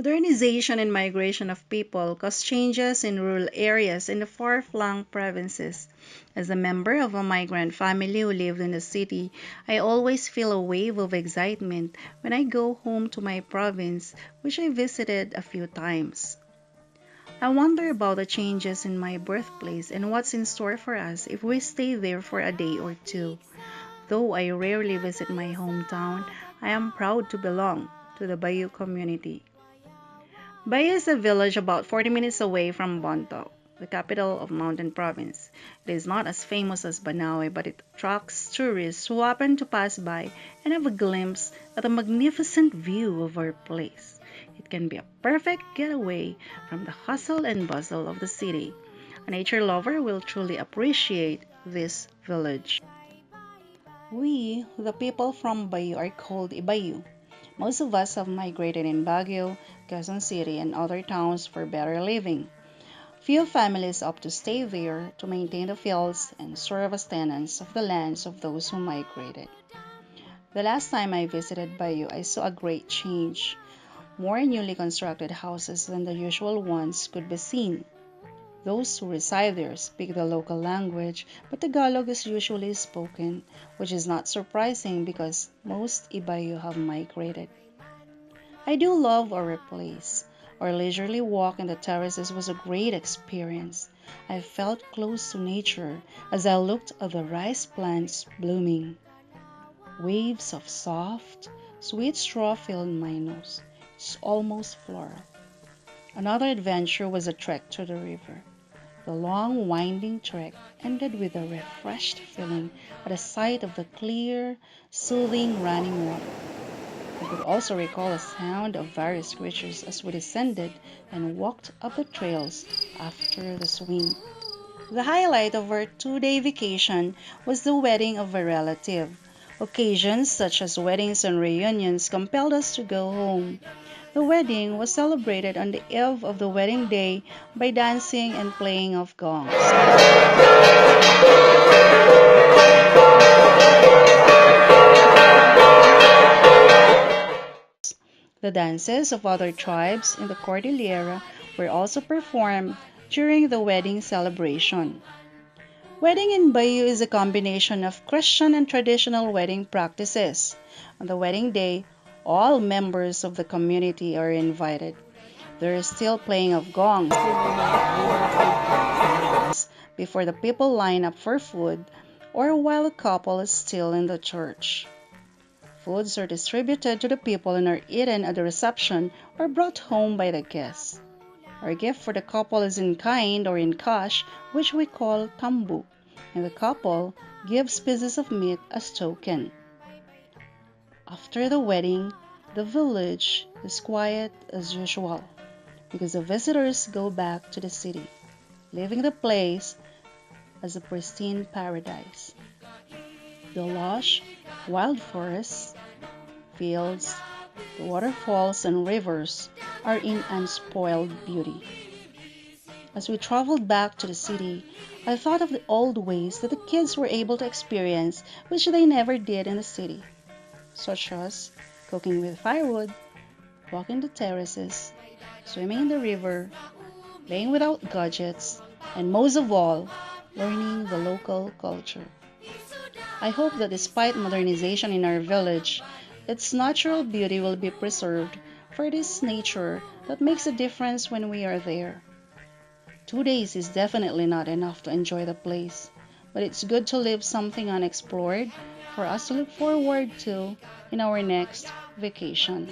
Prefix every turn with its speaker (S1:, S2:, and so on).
S1: Modernization and migration of people cause changes in rural areas in the far-flung provinces. As a member of a migrant family who lived in the city, I always feel a wave of excitement when I go home to my province, which I visited a few times. I wonder about the changes in my birthplace and what's in store for us if we stay there for a day or two. Though I rarely visit my hometown, I am proud to belong to the Bayou community. Bayo is a village about 40 minutes away from Bontoc, the capital of Mountain Province. It is not as famous as Banaue, but it attracts tourists who happen to pass by and have a glimpse at the magnificent view of our place. It can be a perfect getaway from the hustle and bustle of the city. A nature lover will truly appreciate this village. We, the people from Bayo, are called Ibayu. Most of us have migrated in Baguio, Quezon City, and other towns for better living. Few families opt to stay there to maintain the fields and serve as tenants of the lands of those who migrated. The last time I visited Bayo, I saw a great change. More newly constructed houses than the usual ones could be seen. Those who reside there speak the local language, but Tagalog is usually spoken, which is not surprising because most Ibayo have migrated. I do love our place. Our leisurely walk in the terraces was a great experience. I felt close to nature as I looked at the rice plants blooming. Waves of soft, sweet straw filled my nose. It's almost floral. Another adventure was a trek to the river. The long, winding trek ended with a refreshed feeling at the sight of the clear, soothing running water. I could also recall the sound of various creatures as we descended and walked up the trails after the swim. The highlight of our 2-day vacation was the wedding of a relative. Occasions such as weddings and reunions compelled us to go home. The wedding was celebrated on the eve of the wedding day by dancing and playing of gongs. The dances of other tribes in the Cordillera were also performed during the wedding celebration. Wedding in Bayou is a combination of Christian and traditional wedding practices. On the wedding day, all members of the community are invited. There is still playing of gongs before the people line up for food or while the couple is still in the church. Foods are distributed to the people and are eaten at the reception or brought home by the guests. Our gift for the couple is in kind or in cash, which we call tambu, and the couple gives pieces of meat as token. After the wedding, the village is quiet as usual because the visitors go back to the city, leaving the place as a pristine paradise. The lush, wild forests, fields, the waterfalls, and rivers are in unspoiled beauty. As we traveled back to the city, I thought of the old ways that the kids were able to experience which they never did in the city, such as cooking with firewood, walking the terraces, swimming in the river, playing without gadgets, and most of all, learning the local culture. I hope that despite modernization in our village, its natural beauty will be preserved, for it is nature that makes a difference when we are there. 2 days is definitely not enough to enjoy the place, but it's good to leave something unexplored for us to look forward to in our next vacation.